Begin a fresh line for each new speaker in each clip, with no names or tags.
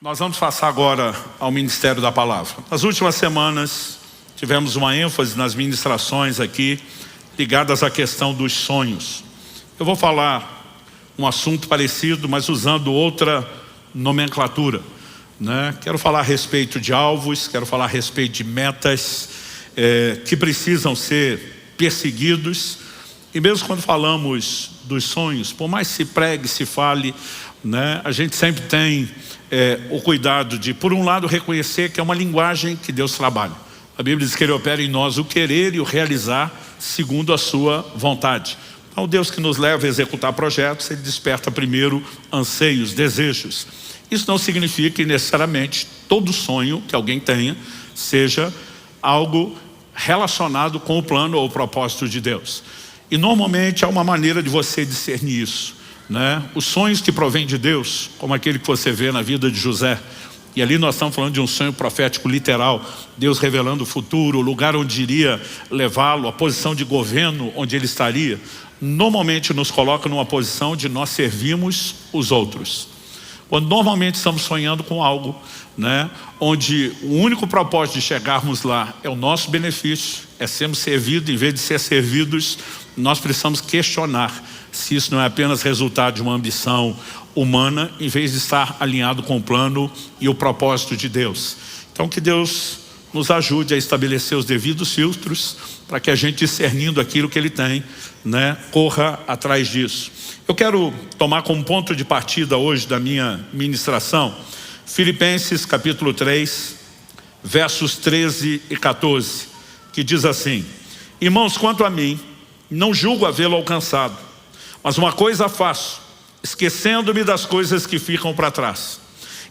Nós vamos passar agora ao Ministério da Palavra. Nas últimas semanas, tivemos uma ênfase nas ministrações aqui, ligadas à questão dos sonhos. Eu vou falar um assunto parecido, mas usando outra nomenclatura, né? Quero falar a respeito de alvos, quero falar a respeito de metas que precisam ser perseguidos. E mesmo quando falamos dos sonhos, por mais se pregue, se fale, né, a gente sempre tem o cuidado de, por um lado, reconhecer que é uma linguagem que Deus trabalha. A Bíblia diz que Ele opera em nós o querer e o realizar segundo a sua vontade. Então, o Deus que nos leva a executar projetos, Ele desperta primeiro anseios, desejos. Isso não significa que necessariamente todo sonho que alguém tenha seja algo relacionado com o plano ou o propósito de Deus. E normalmente há uma maneira de você discernir isso, né? Os sonhos que provêm de Deus, como aquele que você vê na vida de José, e ali nós estamos falando de um sonho profético literal, Deus revelando o futuro, o lugar onde iria levá-lo, a posição de governo onde ele estaria, normalmente nos coloca numa posição de nós servirmos os outros. Quando normalmente estamos sonhando com algo, né, onde o único propósito de chegarmos lá é o nosso benefício, é sermos servidos em vez de ser servidos, nós precisamos questionar se isso não é apenas resultado de uma ambição humana, em vez de estar alinhado com o plano e o propósito de Deus. Então que Deus nos ajude a estabelecer os devidos filtros para que a gente, discernindo aquilo que Ele tem, né, corra atrás disso. Eu quero tomar como ponto de partida hoje da minha ministração Filipenses capítulo 3, versos 13 e 14, que diz assim: irmãos, quanto a mim, não julgo havê-lo alcançado, mas uma coisa faço, esquecendo-me das coisas que ficam para trás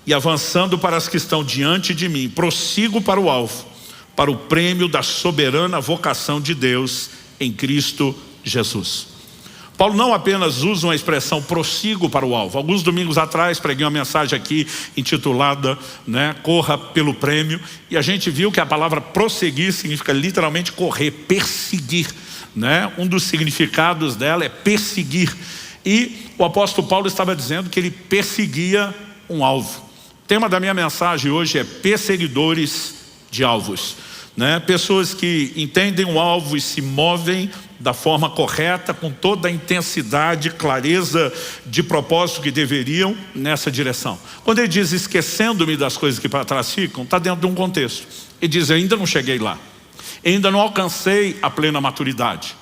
e avançando para as que estão diante de mim, prossigo para o alvo, para o prêmio da soberana vocação de Deus em Cristo Jesus. Paulo não apenas usa uma expressão prossigo para o alvo. Alguns domingos atrás preguei uma mensagem aqui intitulada, né, corra pelo prêmio, e a gente viu que a palavra prosseguir significa literalmente correr, perseguir, né? Um dos significados dela é perseguir. E o apóstolo Paulo estava dizendo que ele perseguia um alvo. O tema da minha mensagem hoje é perseguidores de alvos, né? Pessoas que entendem o alvo e se movem da forma correta, com toda a intensidade, clareza de propósito que deveriam nessa direção. Quando ele diz esquecendo-me das coisas que para trás ficam, está dentro de um contexto. Ele diz, eu ainda não cheguei lá, ainda não alcancei a plena maturidade,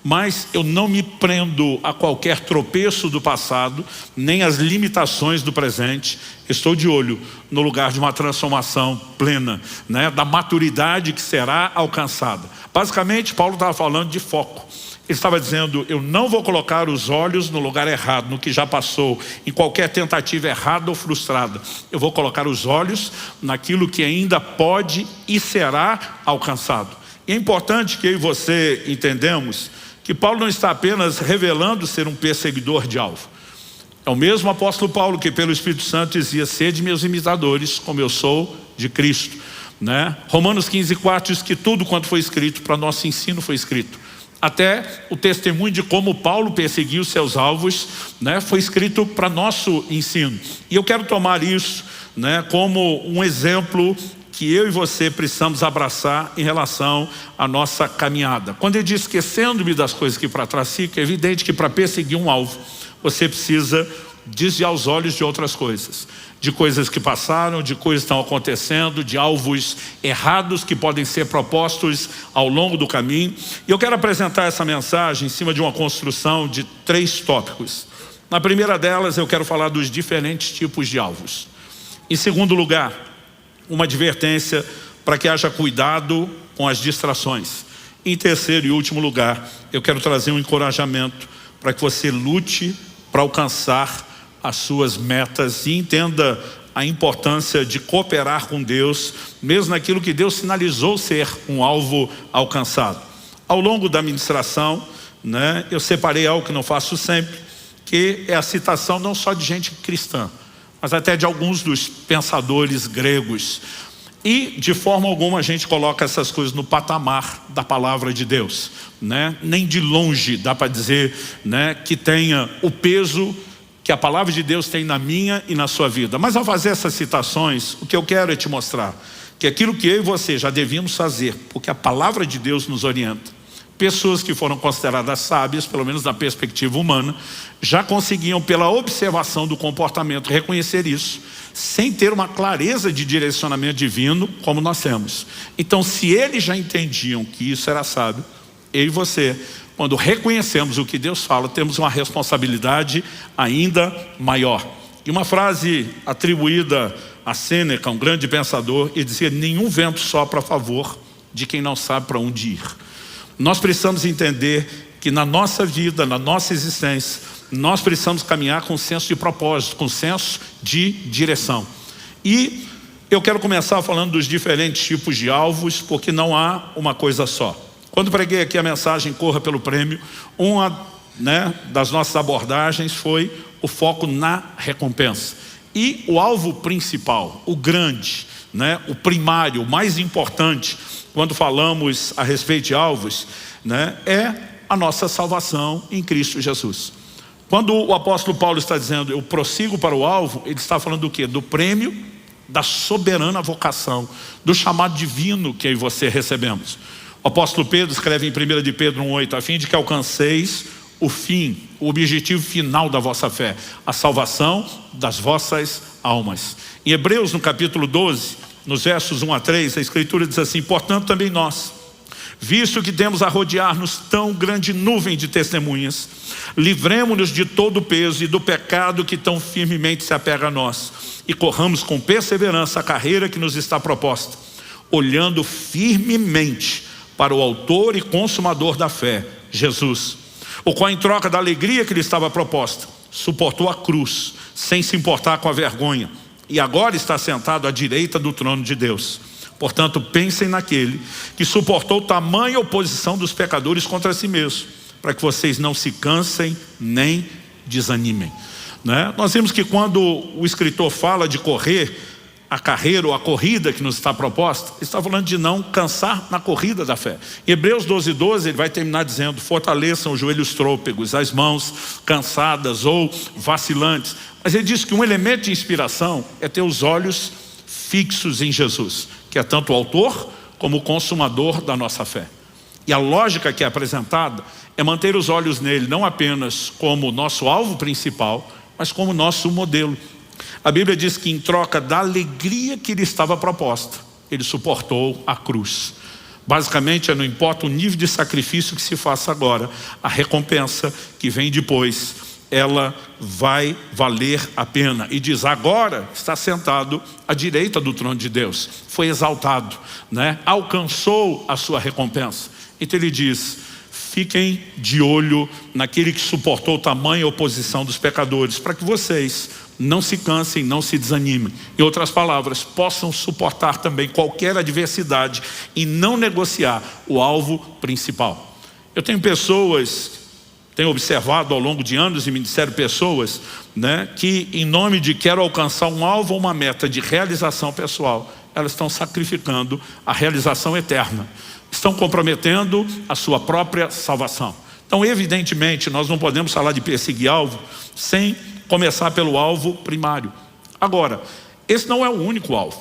mas eu não me prendo a qualquer tropeço do passado, nem às limitações do presente. Estou de olho no lugar de uma transformação plena, né, da maturidade que será alcançada. Basicamente, Paulo estava falando de foco. Ele estava dizendo, eu não vou colocar os olhos no lugar errado, no que já passou, em qualquer tentativa errada ou frustrada. Eu vou colocar os olhos naquilo que ainda pode e será alcançado. E é importante que eu e você entendamos que Paulo não está apenas revelando ser um perseguidor de alvo. É o mesmo apóstolo Paulo que pelo Espírito Santo dizia, sede meus imitadores, como eu sou de Cristo, né? Romanos 15:4 diz que tudo quanto foi escrito para nosso ensino foi escrito. Até o testemunho de como Paulo perseguiu seus alvos, né, foi escrito para nosso ensino. E eu quero tomar isso, né, como um exemplo que eu e você precisamos abraçar em relação à nossa caminhada. Quando ele diz esquecendo-me das coisas que para trás ficam, é evidente que para perseguir um alvo, você precisa desviar os olhos de outras coisas. De coisas que passaram, de coisas que estão acontecendo, de alvos errados que podem ser propostos ao longo do caminho. E eu quero apresentar essa mensagem em cima de uma construção de 3 tópicos. Na primeira delas, eu quero falar dos diferentes tipos de alvos. Em segundo lugar, uma advertência para que haja cuidado com as distrações. Em terceiro e último lugar, eu quero trazer um encorajamento para que você lute para alcançar as suas metas e entenda a importância de cooperar com Deus, mesmo naquilo que Deus sinalizou ser um alvo alcançado. Ao longo da ministração, né, eu separei algo que não faço sempre, que é a citação não só de gente cristã, mas até de alguns dos pensadores gregos. E de forma alguma a gente coloca essas coisas no patamar da palavra de Deus, né? Nem de longe dá para dizer, né, que tenha o peso que a palavra de Deus tem na minha e na sua vida. Mas ao fazer essas citações, o que eu quero é te mostrar que aquilo que eu e você já devíamos fazer, porque a palavra de Deus nos orienta. Pessoas que foram consideradas sábias, pelo menos na perspectiva humana, já conseguiam, pela observação do comportamento, reconhecer isso, sem ter uma clareza de direcionamento divino, como nós temos. Então, se eles já entendiam que isso era sábio, eu e você, quando reconhecemos o que Deus fala, temos uma responsabilidade ainda maior. E uma frase atribuída a Sêneca, um grande pensador, ele dizia: nenhum vento sopra a favor de quem não sabe para onde ir. Nós precisamos entender que na nossa vida, na nossa existência, nós precisamos caminhar com senso de propósito, com senso de direção. E eu quero começar falando dos diferentes tipos de alvos, porque não há uma coisa só. Quando preguei aqui a mensagem Corra pelo Prêmio, uma das nossas abordagens foi o foco na recompensa. E o alvo principal, o grande, o primário, o mais importante, quando falamos a respeito de alvos, é a nossa salvação em Cristo Jesus. Quando o apóstolo Paulo está dizendo eu prossigo para o alvo, ele está falando do quê? Do prêmio da soberana vocação, do chamado divino que eu e você recebemos. O apóstolo Pedro escreve em 1 de Pedro 1,8, a fim de que alcanceis o fim, o objetivo final da vossa fé, a salvação das vossas almas. Em Hebreus, no capítulo 12, nos versos 1 a 3, a Escritura diz assim: portanto também nós, visto que temos a rodear-nos tão grande nuvem de testemunhas, livremo-nos de todo o peso e do pecado que tão firmemente se apega a nós, e corramos com perseverança a carreira que nos está proposta, olhando firmemente para o autor e consumador da fé, Jesus, o qual em troca da alegria que lhe estava proposta, suportou a cruz, sem se importar com a vergonha, e agora está sentado à direita do trono de Deus. Portanto, pensem naquele que suportou tamanha oposição dos pecadores contra si mesmo, para que vocês não se cansem nem desanimem. Nós vimos que quando o escritor fala de correr a carreira ou a corrida que nos está proposta, ele está falando de não cansar na corrida da fé. Em Hebreus 12:12 ele vai terminar dizendo: fortaleçam os joelhos trôpegos, as mãos cansadas ou vacilantes. Mas ele diz que um elemento de inspiração é ter os olhos fixos em Jesus, que é tanto o autor como o consumador da nossa fé. E a lógica que é apresentada é manter os olhos nele, não apenas como nosso alvo principal, mas como nosso modelo. A Bíblia diz que em troca da alegria que lhe estava proposta, ele suportou a cruz. Basicamente, não importa o nível de sacrifício que se faça agora, a recompensa que vem depois, ela vai valer a pena. E diz: agora está sentado à direita do trono de Deus, foi exaltado, alcançou a sua recompensa. Então ele diz: fiquem de olho naquele que suportou tamanha oposição dos pecadores, para que vocês não se cansem, não se desanimem. Em outras palavras, possam suportar também qualquer adversidade e não negociar o alvo principal. Eu tenho observado ao longo de anos em ministério pessoas que em nome de quero alcançar um alvo ou uma meta de realização pessoal, elas estão sacrificando a realização eterna, estão comprometendo a sua própria salvação. Então, evidentemente, nós não podemos falar de perseguir alvo sem começar pelo alvo primário. Agora, esse não é o único alvo.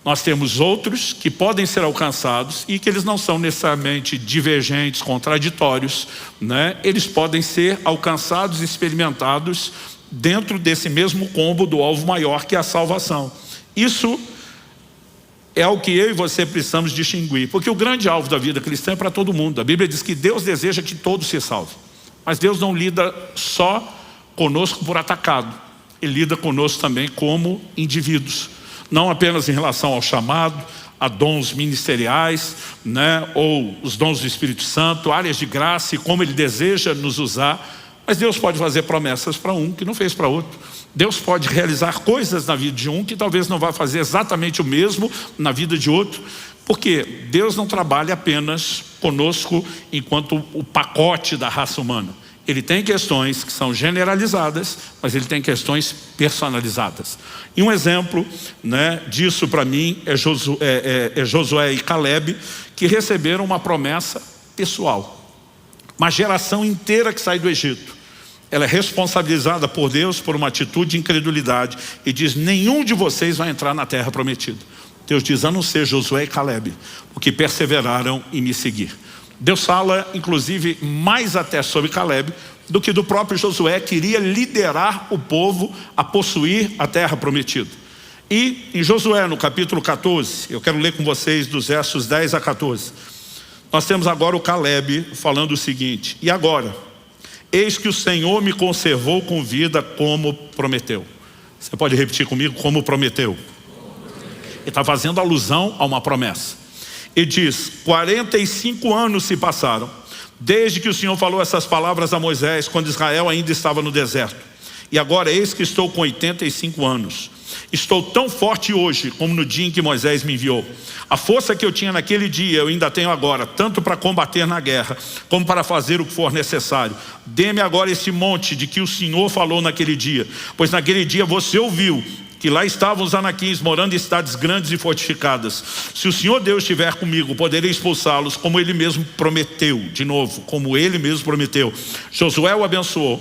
Nós temos outros que podem ser alcançados e que eles não são necessariamente divergentes, contraditórios, Eles podem ser alcançados e experimentados dentro desse mesmo combo do alvo maior, que é a salvação. Isso é o que eu e você precisamos distinguir, porque o grande alvo da vida cristã é para todo mundo. A Bíblia diz que Deus deseja que todos se salvem, mas Deus não lida só conosco por atacado, Ele lida conosco também como indivíduos, não apenas em relação ao chamado, a dons ministeriais, ou os dons do Espírito Santo, áreas de graça e como Ele deseja nos usar. Mas Deus pode fazer promessas para um que não fez para outro. Deus pode realizar coisas na vida de um que talvez não vá fazer exatamente o mesmo na vida de outro. Porque Deus não trabalha apenas conosco enquanto o pacote da raça humana. Ele tem questões que são generalizadas, mas ele tem questões personalizadas. E um exemplo disso para mim é Josué e Caleb, que receberam uma promessa pessoal. Uma geração inteira que sai do Egito. ela é responsabilizada por Deus por uma atitude de incredulidade e diz: nenhum de vocês vai entrar na terra prometida. Deus diz: a não ser Josué e Calebe, porque perseveraram em me seguir. Deus fala inclusive mais até sobre Calebe do que do próprio Josué, que iria liderar o povo a possuir a terra prometida. E em Josué, no capítulo 14, eu quero ler com vocês dos versos 10 a 14. Nós temos agora o Calebe falando o seguinte: e agora, eis que o Senhor me conservou com vida como prometeu. Você pode repetir comigo? Como prometeu. Ele está fazendo alusão a uma promessa. E diz: 45 anos se passaram desde que o Senhor falou essas palavras a Moisés, quando Israel ainda estava no deserto. E agora eis que estou com 85 anos. Estou tão forte hoje como no dia em que Moisés me enviou. A força que eu tinha naquele dia eu ainda tenho agora, tanto para combater na guerra como para fazer o que for necessário. Dê-me agora esse monte de que o Senhor falou naquele dia, pois naquele dia você ouviu que lá estavam os anaquins morando em cidades grandes e fortificadas. Se o Senhor Deus estiver comigo, poderei expulsá-los, como Ele mesmo prometeu. De novo, como Ele mesmo prometeu. Josué o abençoou,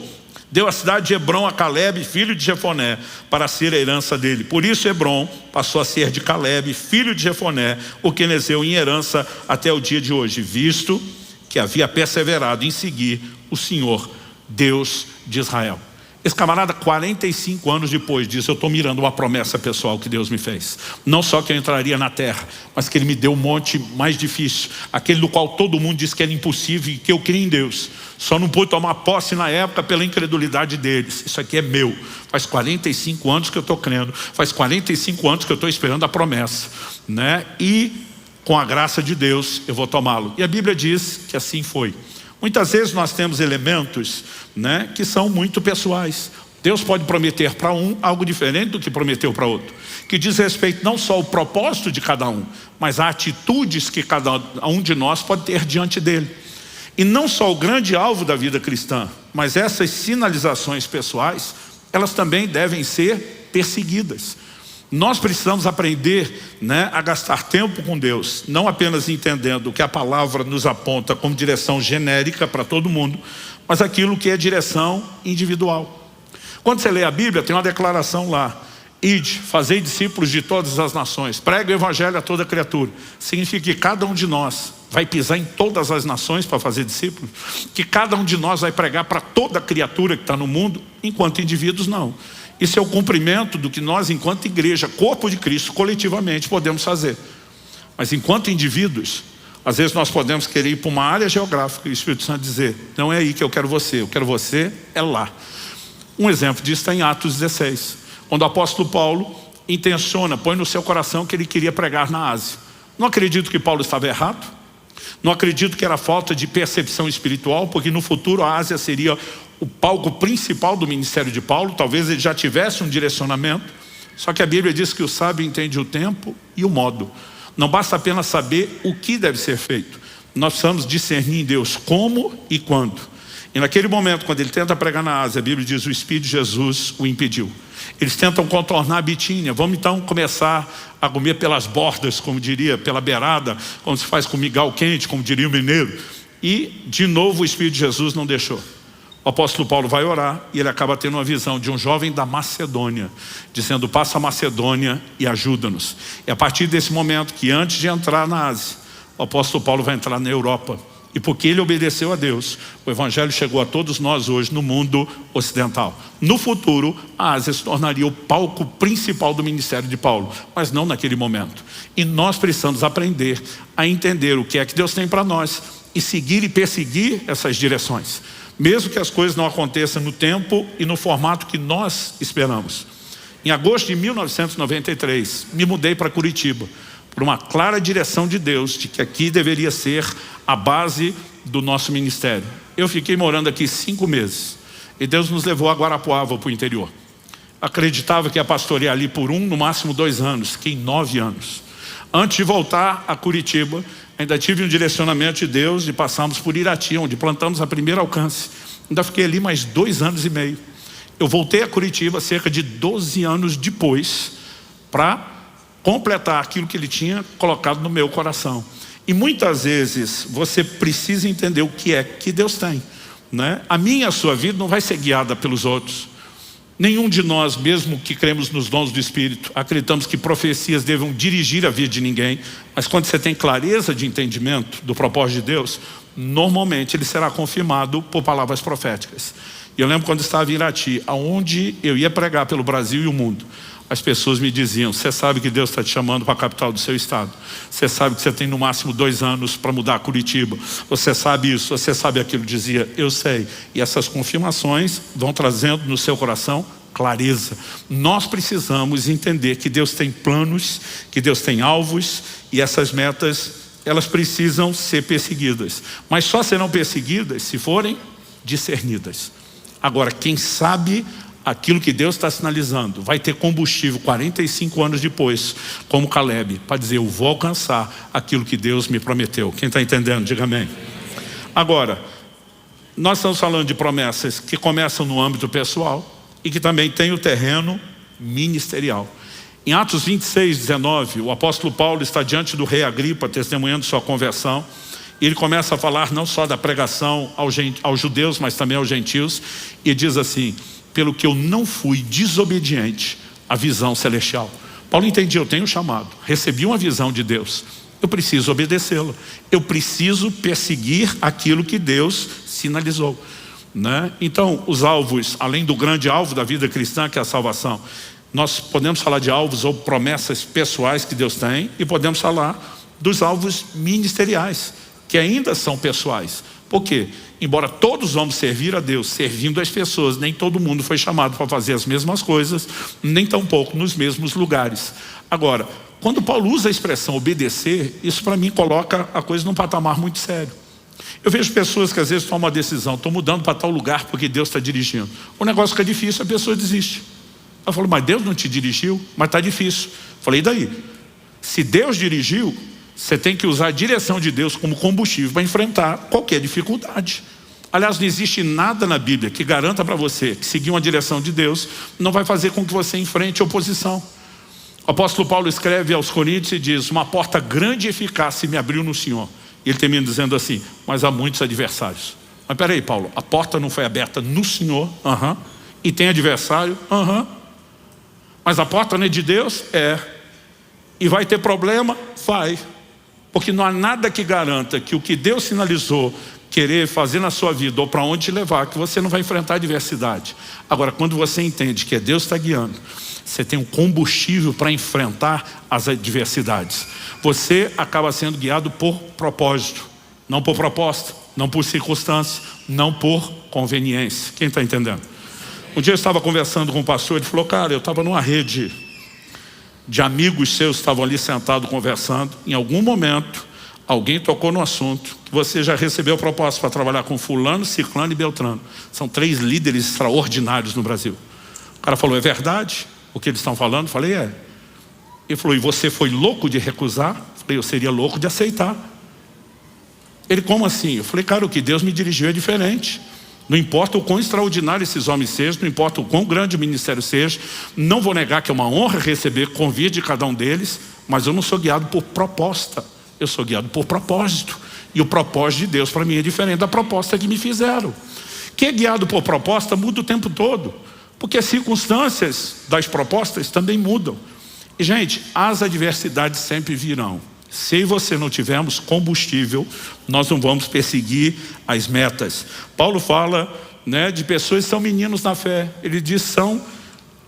deu a cidade de Hebrom a Calebe, filho de Jefoné, para ser a herança dele. Por isso Hebrom passou a ser de Calebe, filho de Jefoné, o quenezeu, em herança até o dia de hoje, visto que havia perseverado em seguir o Senhor, Deus de Israel. Esse camarada, 45 anos depois, diz: eu estou mirando uma promessa pessoal que Deus me fez. Não só que eu entraria na terra, mas que Ele me deu um monte mais difícil, aquele do qual todo mundo diz que era impossível e que eu criei em Deus. Só não pude tomar posse na época pela incredulidade deles. Isso aqui é meu. Faz 45 anos que eu estou crendo. Faz 45 anos que eu estou esperando a promessa, né? E com a graça de Deus eu vou tomá-lo. E a Bíblia diz que assim foi. Muitas vezes nós temos elementos, né, que são muito pessoais. Deus pode prometer para um algo diferente do que prometeu para outro, que diz respeito não só ao propósito de cada um, mas a atitudes que cada um de nós pode ter diante dele. E não só o grande alvo da vida cristã, mas essas sinalizações pessoais, elas também devem ser perseguidas. Nós precisamos aprender, né, a gastar tempo com Deus, não apenas entendendo o que a palavra nos aponta como direção genérica para todo mundo, mas aquilo que é direção individual. Quando você lê a Bíblia, tem uma declaração lá: ide, fazei discípulos de todas as nações, pregue o evangelho a toda criatura. Significa que cada um de nós vai pisar em todas as nações para fazer discípulos, que cada um de nós vai pregar para toda criatura que está no mundo, enquanto indivíduos não. Isso é o cumprimento do que nós, enquanto igreja, corpo de Cristo, coletivamente podemos fazer. Mas enquanto indivíduos, às vezes nós podemos querer ir para uma área geográfica e o Espírito Santo dizer: não é aí que eu quero você é lá. Um exemplo disso está em Atos 16, onde o apóstolo Paulo intenciona, põe no seu coração que ele queria pregar na Ásia. Não acredito que Paulo estava errado, não acredito que era falta de percepção espiritual, porque no futuro a Ásia seria o palco principal do ministério de Paulo. Talvez ele já tivesse um direcionamento, só que a Bíblia diz que o sábio entende o tempo e o modo. Não basta apenas saber o que deve ser feito, nós precisamos discernir em Deus como e quando. E naquele momento, quando ele tenta pregar na Ásia, a Bíblia diz: o Espírito de Jesus o impediu. Eles tentam contornar a Bitínia. Vamos então começar a comer pelas bordas, como diria, pela beirada, como se faz com migal quente, como diria o mineiro. E de novo o Espírito de Jesus não deixou. O apóstolo Paulo vai orar e ele acaba tendo uma visão de um jovem da Macedônia, dizendo: passa a Macedônia e ajuda-nos. É a partir desse momento que, antes de entrar na Ásia, o apóstolo Paulo vai entrar na Europa. E porque ele obedeceu a Deus, o evangelho chegou a todos nós hoje no mundo ocidental. No futuro, a Ásia se tornaria o palco principal do ministério de Paulo, mas não naquele momento. E nós precisamos aprender a entender o que é que Deus tem para nós e seguir e perseguir essas direções, mesmo que as coisas não aconteçam no tempo e no formato que nós esperamos. Em agosto de 1993, me mudei para Curitiba, por uma clara direção de Deus, de que aqui deveria ser a base do nosso ministério. Eu fiquei morando aqui 5 meses, e Deus nos levou a Guarapuava, para o interior. Acreditava que ia pastorear ali por 1, no máximo 2 anos, fiquei 9 anos. Antes de voltar a Curitiba, ainda tive um direcionamento de Deus, e passamos por Irati, onde plantamos a primeira alcance. Ainda fiquei ali mais 2 anos e meio. Eu voltei a Curitiba cerca de 12 anos depois, para completar aquilo que ele tinha colocado no meu coração. E muitas vezes você precisa entender o que é que Deus tem, né? A minha e a sua vida não vai ser guiada pelos outros. Nenhum de nós, mesmo que cremos nos dons do Espírito, acreditamos que profecias devam dirigir a vida de ninguém. Mas quando você tem clareza de entendimento do propósito de Deus, normalmente ele será confirmado por palavras proféticas. E eu lembro quando estava em Irati, aonde eu ia pregar pelo Brasil e o mundo, as pessoas me diziam: você sabe que Deus está te chamando para a capital do seu estado, você sabe que você tem no máximo 2 anos para mudar Curitiba, você sabe isso, você sabe aquilo. Dizia: eu sei. E essas confirmações vão trazendo no seu coração clareza. Nós precisamos entender que Deus tem planos, que Deus tem alvos, e essas metas, elas precisam ser perseguidas, mas só serão perseguidas se forem discernidas. Agora, quem sabe aquilo que Deus está sinalizando vai ter combustível 45 anos depois, como Caleb, para dizer: eu vou alcançar aquilo que Deus me prometeu. Quem está entendendo, diga amém. Agora, nós estamos falando de promessas que começam no âmbito pessoal e que também tem o terreno ministerial. Em Atos 26, 19, o apóstolo Paulo está diante do rei Agripa, testemunhando sua conversão. E ele começa a falar não só da pregação aos judeus, mas também aos gentios, e diz assim: pelo que eu não fui desobediente à visão celestial. Paulo entendia: eu tenho um chamado, recebi uma visão de Deus, eu preciso obedecê-la, eu preciso perseguir aquilo que Deus sinalizou, né? Então, os alvos, além do grande alvo da vida cristã, que é a salvação, nós podemos falar de alvos ou promessas pessoais que Deus tem, e podemos falar dos alvos ministeriais, que ainda são pessoais. Por quê? Embora todos vamos servir a Deus, servindo as pessoas, nem todo mundo foi chamado para fazer as mesmas coisas, nem tampouco nos mesmos lugares. Agora, quando Paulo usa a expressão obedecer, isso para mim coloca a coisa num patamar muito sério. Eu vejo pessoas que às vezes tomam uma decisão: estou mudando para tal lugar porque Deus está dirigindo. O negócio fica difícil, a pessoa desiste. Ela falou: mas Deus não te dirigiu? Mas está difícil. Falei: e daí? Se Deus dirigiu, você tem que usar a direção de Deus como combustível para enfrentar qualquer dificuldade. Aliás, não existe nada na Bíblia que garanta para você que seguir uma direção de Deus não vai fazer com que você enfrente oposição. O apóstolo Paulo escreve aos Coríntios e diz: uma porta grande e eficaz se me abriu no Senhor. E ele termina dizendo assim: mas há muitos adversários. Mas peraí, Paulo, a porta não foi aberta no Senhor? E tem adversário? Mas a porta não é de Deus? É. E vai ter problema? Vai. Porque não há nada que garanta que o que Deus sinalizou querer fazer na sua vida, ou para onde te levar, que você não vai enfrentar adversidade. Agora, quando você entende que é Deus que está guiando, você tem um combustível para enfrentar as adversidades. Você acaba sendo guiado por propósito, não por proposta, não por circunstância, não por conveniência. Quem está entendendo? Um dia eu estava conversando com um pastor, ele falou: cara, eu estava numa rede de amigos seus que estavam ali sentados conversando. Em algum momento, alguém tocou no assunto que você já recebeu proposta para trabalhar com fulano, ciclano e beltrano. São 3 líderes extraordinários no Brasil. O cara falou: é verdade o que eles estão falando? Eu falei: é. Ele falou: e você foi louco de recusar? Eu falei: eu seria louco de aceitar. Ele: como assim? Eu falei: cara, o que Deus me dirigiu é diferente. Não importa o quão extraordinário esses homens sejam, não importa o quão grande o ministério seja, não vou negar que é uma honra receber convite de cada um deles, mas eu não sou guiado por proposta, eu sou guiado por propósito. E o propósito de Deus para mim é diferente da proposta que me fizeram. Quem é guiado por proposta muda o tempo todo, porque as circunstâncias das propostas também mudam. E gente, as adversidades sempre virão. Se você não tivermos combustível, nós não vamos perseguir as metas. Paulo fala, né, de pessoas que são meninos na fé. Ele diz: são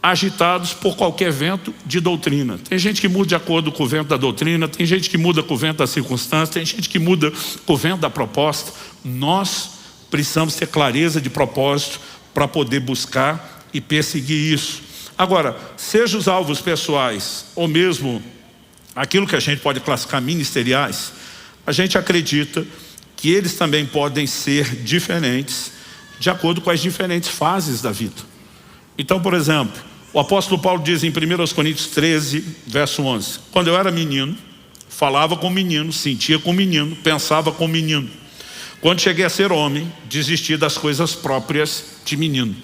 agitados por qualquer vento de doutrina. Tem gente que muda de acordo com o vento da doutrina, tem gente que muda com o vento da circunstância, tem gente que muda com o vento da proposta. Nós precisamos ter clareza de propósito para poder buscar e perseguir isso. Agora, seja os alvos pessoais ou mesmo aquilo que a gente pode classificar ministeriais, a gente acredita que eles também podem ser diferentes de acordo com as diferentes fases da vida. Então, por exemplo, o apóstolo Paulo diz em 1 Coríntios 13, verso 11: quando eu era menino, falava com menino, sentia com menino, pensava com menino. Quando cheguei a ser homem, desisti das coisas próprias de menino,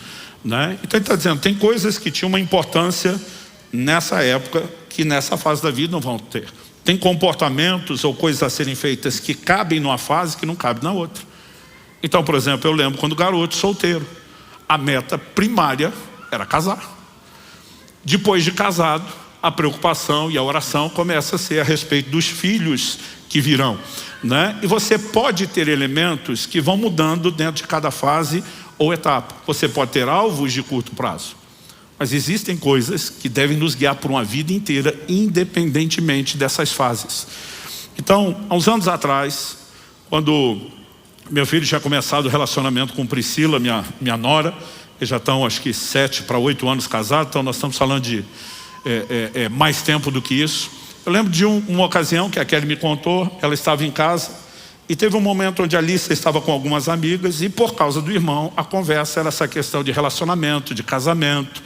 né? Então ele está dizendo, tem coisas que tinham uma importância nessa época que nessa fase da vida não vão ter. Tem comportamentos ou coisas a serem feitas que cabem numa fase que não cabem na outra. Então, por exemplo, eu lembro quando garoto, solteiro, a meta primária era casar. Depois de casado, a preocupação e a oração começa a ser a respeito dos filhos que virão, né? E você pode ter elementos que vão mudando dentro de cada fase ou etapa. Você pode ter alvos de curto prazo, mas existem coisas que devem nos guiar por uma vida inteira, independentemente dessas fases. Então, há uns anos atrás, quando meu filho tinha começado o relacionamento com Priscila, minha nora, eles já estão acho que 7 para 8 anos casados, então nós estamos falando de mais tempo do que isso. Eu lembro de uma ocasião que a Kelly me contou, ela estava em casa e teve um momento onde a Alice estava com algumas amigas e por causa do irmão, a conversa era essa questão de relacionamento, de casamento.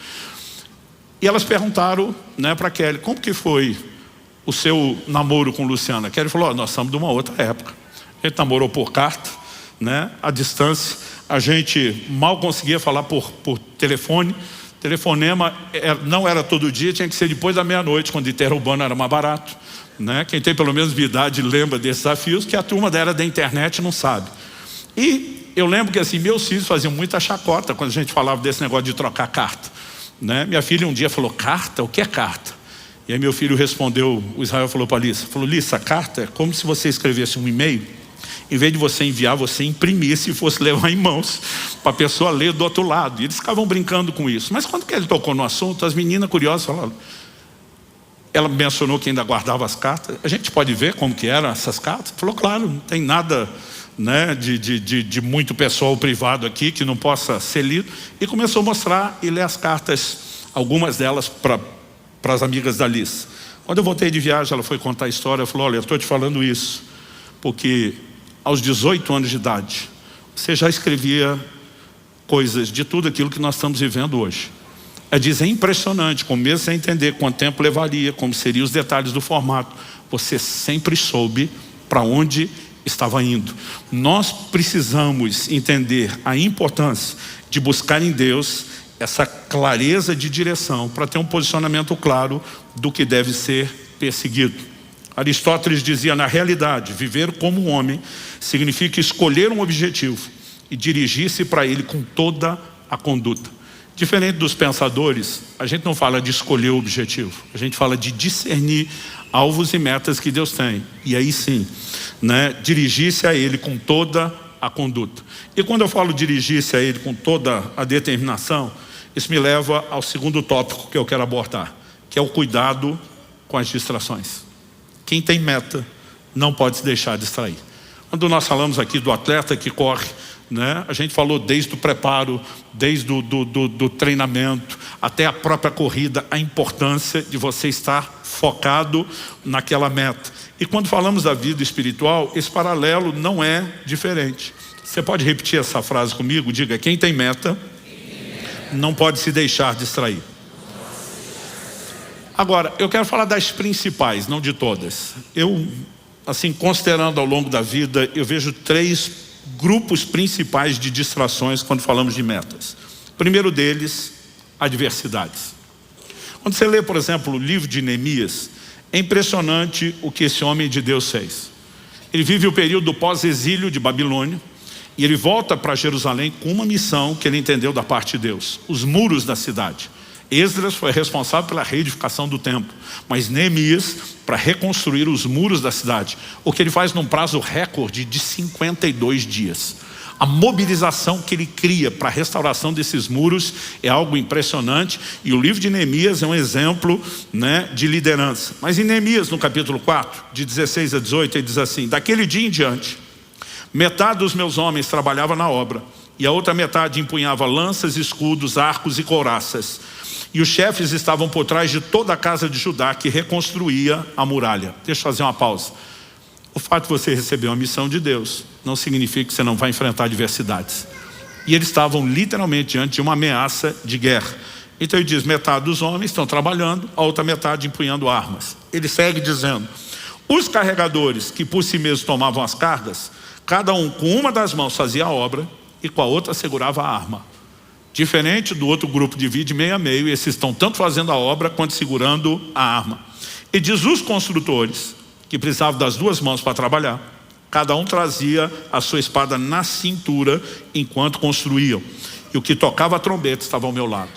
E elas perguntaram, né, para a Kelly, como que foi o seu namoro com Luciana? A Kelly falou, nós estamos de uma outra época. A gente namorou por carta, né, à distância. A gente mal conseguia falar por telefone. Telefonema não era todo dia, tinha que ser depois da meia-noite, quando interurbano era mais barato, né? Quem tem pelo menos minha idade lembra desses desafios, que a turma da era da internet não sabe. E eu lembro que assim, meus filhos faziam muita chacota quando a gente falava desse negócio de trocar carta, né? Minha filha um dia falou, carta? O que é carta? E aí meu filho respondeu, o Israel falou para a Lissa, falou, Lissa, a carta é como se você escrevesse um e-mail, em vez de você enviar, você imprimisse e fosse levar em mãos para a pessoa ler do outro lado. E eles ficavam brincando com isso. Mas quando que ele tocou no assunto, as meninas curiosas falaram, ela mencionou que ainda guardava as cartas. A gente pode ver como que eram essas cartas? Falou, claro, não tem nada, né, de muito pessoal privado aqui que não possa ser lido. E começou a mostrar e ler as cartas, algumas delas para as amigas da Liz. Quando eu voltei de viagem, ela foi contar a história, falou, olha, eu estou te falando isso porque aos 18 anos de idade, você já escrevia coisas de tudo aquilo que nós estamos vivendo hoje. É impressionante, como mesmo sem entender quanto tempo levaria, como seriam os detalhes do formato, você sempre soube para onde estava indo. Nós precisamos entender a importância de buscar em Deus essa clareza de direção para ter um posicionamento claro do que deve ser perseguido. Aristóteles dizia, na realidade, viver como um homem significa escolher um objetivo e dirigir-se para ele com toda a conduta. Diferente dos pensadores, a gente não fala de escolher o objetivo, a gente fala de discernir alvos e metas que Deus tem. E aí sim, né, dirigir-se a ele com toda a conduta. E quando eu falo dirigir-se a ele com toda a determinação, isso me leva ao segundo tópico que eu quero abordar, que é o cuidado com as distrações. Quem tem meta não pode se deixar distrair. Quando nós falamos aqui do atleta que corre, né, a gente falou desde o preparo, desde do treinamento, até a própria corrida, a importância de você estar focado naquela meta. E quando falamos da vida espiritual, esse paralelo não é diferente. Você pode repetir essa frase comigo? Diga, quem tem meta não pode se deixar distrair. Agora, eu quero falar das principais, não de todas. Eu, assim, considerando ao longo da vida, eu vejo 3 grupos principais de distrações quando falamos de metas. O primeiro deles, adversidades. Quando você lê, por exemplo, o livro de Neemias, é impressionante o que esse homem de Deus fez. Ele vive o período pós-exílio de Babilônia e ele volta para Jerusalém com uma missão que ele entendeu da parte de Deus: os muros da cidade. Esdras foi responsável pela reedificação do templo, mas Neemias para reconstruir os muros da cidade, o que ele faz num prazo recorde de 52 dias. A mobilização que ele cria para a restauração desses muros é algo impressionante, e o livro de Neemias é um exemplo, né, de liderança. Mas em Neemias, no capítulo 4, de 16 a 18, ele diz assim: daquele dia em diante, metade dos meus homens trabalhava na obra, e a outra metade empunhava lanças, escudos, arcos e couraças. E os chefes estavam por trás de toda a casa de Judá que reconstruía a muralha. Deixa eu fazer uma pausa. O fato de você receber uma missão de Deus não significa que você não vai enfrentar adversidades. E eles estavam literalmente diante de uma ameaça de guerra. Então ele diz, metade dos homens estão trabalhando, a outra metade empunhando armas. Ele segue dizendo, os carregadores que por si mesmos tomavam as cargas, cada um com uma das mãos fazia a obra e com a outra segurava a arma. Diferente do outro grupo, divide meio a meio, e esses estão tanto fazendo a obra quanto segurando a arma. E diz, os construtores, que precisavam das 2 mãos para trabalhar, Cada um trazia a sua espada na cintura enquanto construíam. E o que tocava a trombeta estava ao meu lado.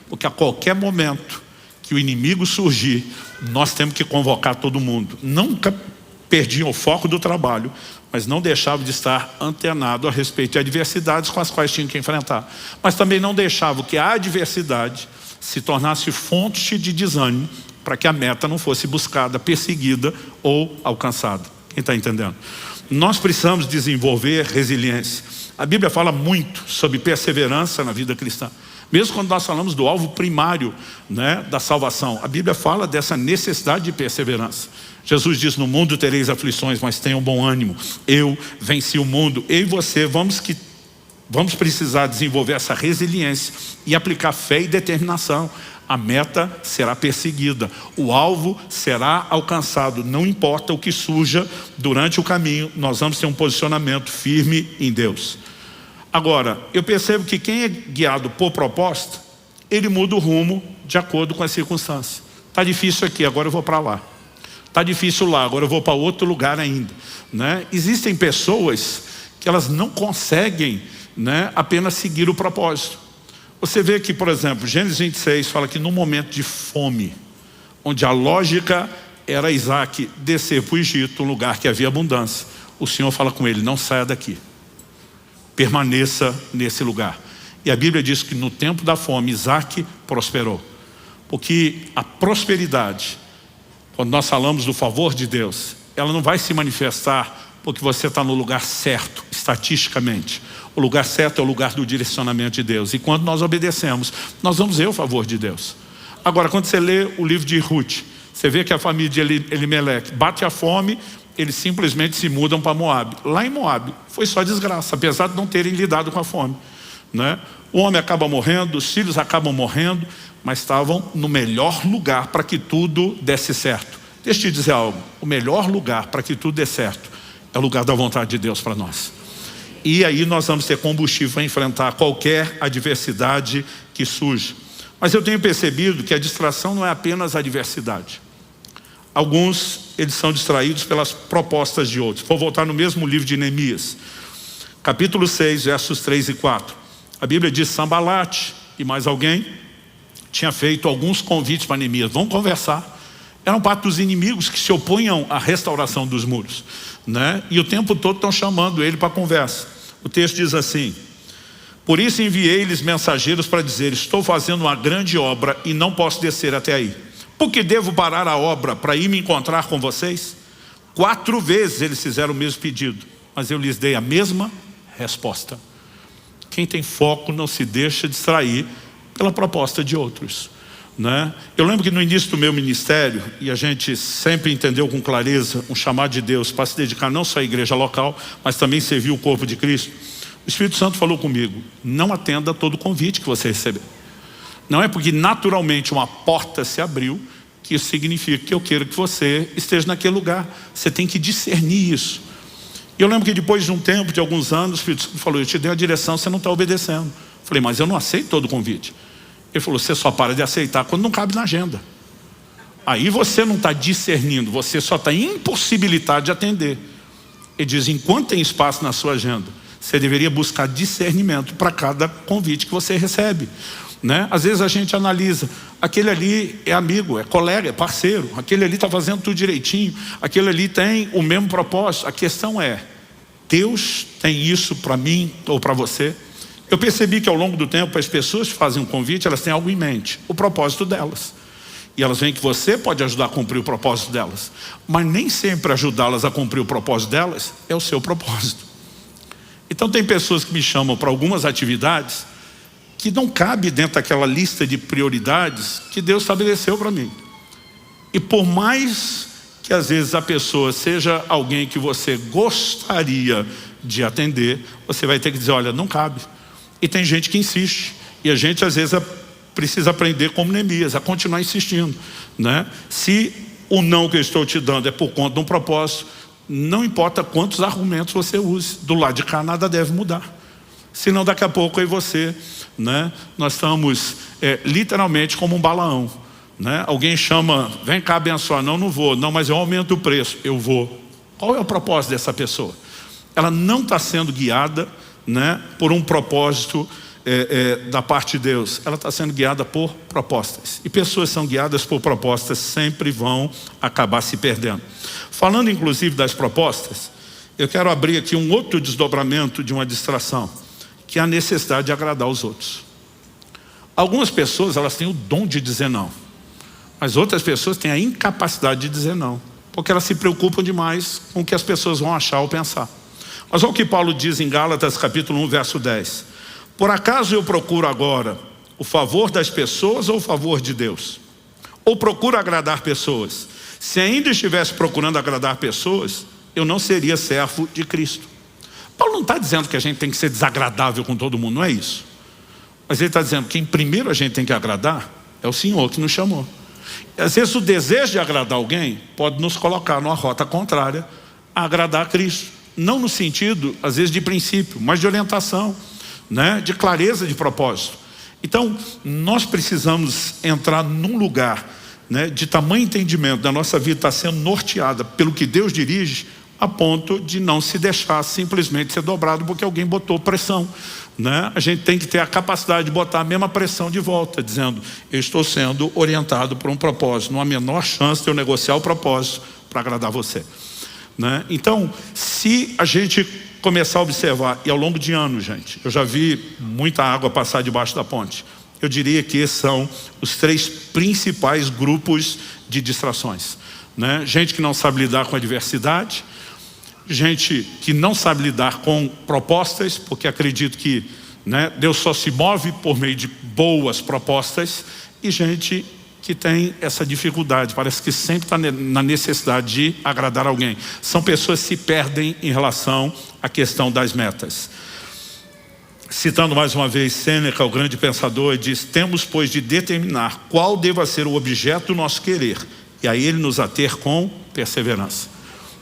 Porque a qualquer momento que o inimigo surgir, nós temos que convocar todo mundo. Nunca perdiam o foco do trabalho, mas não deixavam de estar antenado a respeito de adversidades com as quais tinham que enfrentar. Mas também não deixavam que a adversidade se tornasse fonte de desânimo para que a meta não fosse buscada, perseguida ou alcançada. Quem está entendendo? Nós precisamos desenvolver resiliência. A Bíblia fala muito sobre perseverança na vida cristã. Mesmo quando nós falamos do alvo primário, né, da salvação, a Bíblia fala dessa necessidade de perseverança. Jesus diz: no mundo tereis aflições, mas tenham bom ânimo. Eu venci o mundo. Eu e você vamos precisar desenvolver essa resiliência e aplicar fé e determinação. A meta será perseguida, o alvo será alcançado. Não importa o que surja durante o caminho, nós vamos ter um posicionamento firme em Deus. Agora, eu percebo que quem é guiado por proposta, ele muda o rumo de acordo com as circunstâncias. Está difícil aqui, agora eu vou para lá. Está difícil lá, agora eu vou para outro lugar ainda, né? Existem pessoas que elas não conseguem, né, apenas seguir o propósito. Você vê que, por exemplo, Gênesis 26 fala que num momento de fome, onde a lógica era Isaac descer para o Egito, um lugar que havia abundância, o Senhor fala com ele: não saia daqui, permaneça nesse lugar. E a Bíblia diz que no tempo da fome Isaac prosperou. Porque a prosperidade, quando nós falamos do favor de Deus, ela não vai se manifestar porque você está no lugar certo, estatisticamente. O lugar certo é o lugar do direcionamento de Deus. E quando nós obedecemos, nós vamos ver o favor de Deus. Agora, quando você lê o livro de Ruth, você vê que a família de Elimeleque bate a fome, eles simplesmente se mudam para Moabe. Lá em Moabe foi só desgraça, apesar de não terem lidado com a fome, né? O homem acaba morrendo, os filhos acabam morrendo, mas estavam no melhor lugar para que tudo desse certo. Deixa eu te dizer algo: o melhor lugar para que tudo dê certo é o lugar da vontade de Deus para nós. E aí nós vamos ter combustível para enfrentar qualquer adversidade que surja. Mas eu tenho percebido que a distração não é apenas a adversidade. Alguns, eles são distraídos pelas propostas de outros. Vou voltar no mesmo livro de Neemias, capítulo 6, versos 3 e 4. A Bíblia diz: Sambalate e mais alguém tinha feito alguns convites para Neemias. Vamos conversar. Eram parte dos inimigos que se opunham à restauração dos muros, né? E o tempo todo estão chamando ele para conversa. O texto diz assim: por isso enviei-lhes mensageiros para dizer: estou fazendo uma grande obra e não posso descer até aí. Por que devo parar a obra para ir me encontrar com vocês? 4 vezes eles fizeram o mesmo pedido, mas eu lhes dei a mesma resposta. Quem tem foco não se deixa distrair pela proposta de outros, né? Eu lembro que no início do meu ministério, e a gente sempre entendeu com clareza um chamado de Deus para se dedicar não só à igreja local, mas também servir o corpo de Cristo. O Espírito Santo falou comigo: não atenda todo o convite que você receber. Não é porque naturalmente uma porta se abriu que isso significa que eu quero que você esteja naquele lugar. Você tem que discernir isso. E eu lembro que depois de um tempo, de alguns anos, o Espírito Santo falou: eu te dei a direção, você não está obedecendo. Eu falei: mas eu não aceito todo o convite. Ele falou: você só para de aceitar quando não cabe na agenda. Aí você não está discernindo, você só está impossibilitado de atender. Ele diz: enquanto tem espaço na sua agenda, você deveria buscar discernimento para cada convite que você recebe, né? Às vezes a gente analisa: aquele ali é amigo, é colega, é parceiro, aquele ali está fazendo tudo direitinho, aquele ali tem o mesmo propósito. A questão é: Deus tem isso para mim ou para você? Eu percebi que ao longo do tempo as pessoas que fazem um convite, elas têm algo em mente, o propósito delas. E elas veem que você pode ajudar a cumprir o propósito delas. Mas nem sempre ajudá-las a cumprir o propósito delas é o seu propósito. Então tem pessoas que me chamam para algumas atividades que não cabe dentro daquela lista de prioridades que Deus estabeleceu para mim. E por mais que às vezes a pessoa seja alguém que você gostaria de atender, você vai ter que dizer: olha, não cabe. E tem gente que insiste, e a gente às vezes precisa aprender como Neemias, a continuar insistindo, né? Se o não que eu estou te dando é por conta de um propósito, não importa quantos argumentos você use, do lado de cá nada deve mudar. Senão daqui a pouco eu e você, né, nós estamos literalmente como um Balaão, né? Alguém chama: vem cá abençoar. Não, não vou. Não, mas eu aumento o preço. Eu vou. Qual é o propósito dessa pessoa? Ela não está sendo guiada, né, por um propósito da parte de Deus. Ela está sendo guiada por propostas. E pessoas são guiadas por propostas sempre vão acabar se perdendo. Falando inclusive das propostas, eu quero abrir aqui um outro desdobramento de uma distração, que é a necessidade de agradar os outros. Algumas pessoas, elas têm o dom de dizer não, mas outras pessoas têm a incapacidade de dizer não, porque elas se preocupam demais com o que as pessoas vão achar ou pensar. Mas olha o que Paulo diz em Gálatas capítulo 1, verso 10. Por acaso eu procuro agora o favor das pessoas ou o favor de Deus? Ou procuro agradar pessoas? Se ainda estivesse procurando agradar pessoas, eu não seria servo de Cristo. Paulo não está dizendo que a gente tem que ser desagradável com todo mundo, não é isso. Mas ele está dizendo que quem primeiro a gente tem que agradar é o Senhor que nos chamou. E às vezes o desejo de agradar alguém pode nos colocar numa rota contrária a agradar a Cristo. Não no sentido, às vezes, de princípio, mas de orientação, né? De clareza de propósito. Então, nós precisamos entrar num lugar, né, de tamanho entendimento da nossa vida estar sendo norteada pelo que Deus dirige, a ponto de não se deixar simplesmente ser dobrado porque alguém botou pressão, né? A gente tem que ter a capacidade de botar a mesma pressão de volta, dizendo, eu estou sendo orientado por um propósito, não há a menor chance de eu negociar o propósito para agradar você, né? Então, se a gente começar a observar, e ao longo de anos, gente, eu já vi muita água passar debaixo da ponte, eu diria que esses são os 3 principais grupos de distrações, né? Gente que não sabe lidar com a diversidade, gente que não sabe lidar com propostas, porque acredito que, né, Deus só se move por meio de boas propostas, e gente que tem essa dificuldade, parece que sempre está na necessidade de agradar alguém. São pessoas que se perdem em relação à questão das metas. Citando mais uma vez Sêneca, o grande pensador, diz, temos pois de determinar qual deva ser o objeto do nosso querer, e a ele nos ater com perseverança.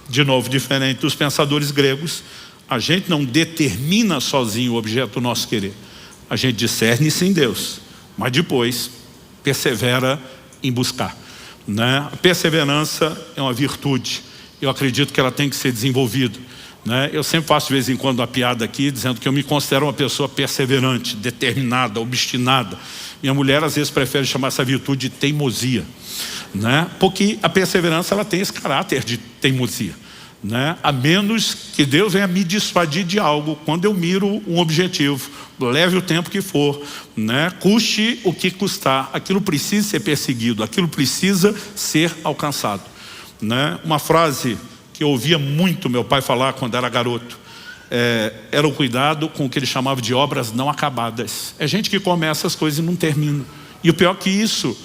De novo, diferente dos pensadores gregos, a gente não determina sozinho o objeto do nosso querer. A gente discerne-se em Deus, mas depois persevera em buscar, né? A perseverança é uma virtude. Eu acredito que ela tem que ser desenvolvida, né? Eu sempre faço de vez em quando uma piada aqui, dizendo que eu me considero uma pessoa perseverante, determinada, obstinada. Minha mulher às vezes prefere chamar essa virtude de teimosia, né? Porque a perseverança ela tem esse caráter de teimosia, né? A menos que Deus venha me dissuadir de algo, quando eu miro um objetivo, leve o tempo que for, né? Custe o que custar, aquilo precisa ser perseguido, aquilo precisa ser alcançado, né? Uma frase que eu ouvia muito meu pai falar quando era garoto, era o cuidado com o que ele chamava de obras não acabadas. É gente que começa as coisas e não termina, e o pior que isso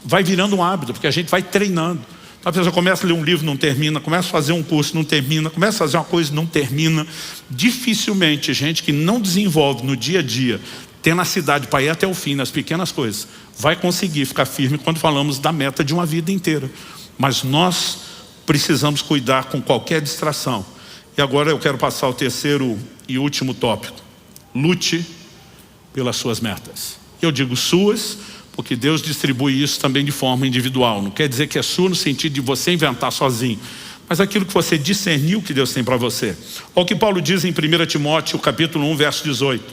vai virando um hábito, porque a gente vai treinando. A pessoa começa a ler um livro, não termina, começa a fazer um curso, não termina, começa a fazer uma coisa, não termina. Dificilmente gente que não desenvolve no dia a dia tenacidade para ir até o fim nas pequenas coisas vai conseguir ficar firme quando falamos da meta de uma vida inteira. Mas nós precisamos cuidar com qualquer distração. E agora eu quero passar ao terceiro e último tópico. Lute pelas suas metas. Eu digo suas, porque Deus distribui isso também de forma individual. Não quer dizer que é sua no sentido de você inventar sozinho, mas aquilo que você discerniu que Deus tem para você. Olha o que Paulo diz em 1 Timóteo, capítulo 1, verso 18.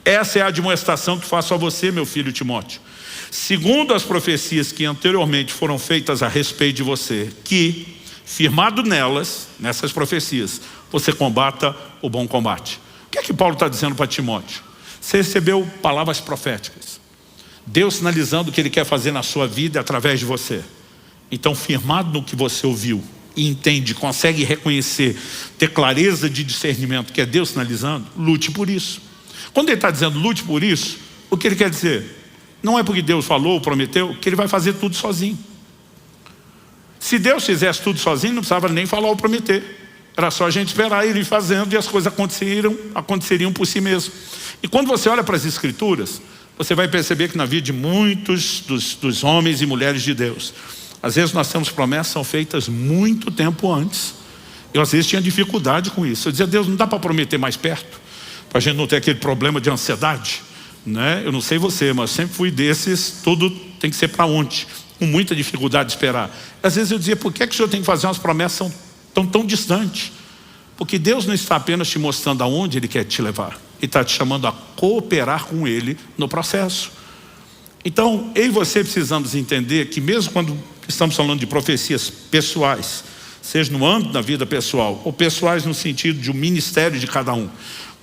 Essa é a admoestação que faço a você, meu filho Timóteo, segundo as profecias que anteriormente foram feitas a respeito de você, que, firmado nelas, nessas profecias, você combata o bom combate. O que é que Paulo está dizendo para Timóteo? Você recebeu palavras proféticas, Deus sinalizando o que Ele quer fazer na sua vida através de você. Então, firmado no que você ouviu e entende, consegue reconhecer, ter clareza de discernimento que é Deus sinalizando, lute por isso. Quando Ele está dizendo lute por isso, o que Ele quer dizer? Não é porque Deus falou ou prometeu que Ele vai fazer tudo sozinho. Se Deus fizesse tudo sozinho, não precisava nem falar ou prometer. Era só a gente esperar Ele ir fazendo e as coisas aconteceriam por si mesmo. E quando você olha para as Escrituras, você vai perceber que na vida de muitos dos homens e mulheres de Deus, às vezes nós temos promessas que são feitas muito tempo antes. Eu às vezes tinha dificuldade com isso. Eu dizia, Deus, não dá para prometer mais perto, para a gente não ter aquele problema de ansiedade, né? Eu não sei você, mas sempre fui desses, tudo tem que ser para ontem, com muita dificuldade de esperar. Às vezes eu dizia, por que o Senhor tem que fazer umas promessas estão tão distantes. Porque Deus não está apenas te mostrando aonde Ele quer te levar. Ele está te chamando a cooperar com Ele no processo. Então, eu e você precisamos entender que mesmo quando estamos falando de profecias pessoais, seja no âmbito da vida pessoal, ou pessoais no sentido de um ministério de cada um,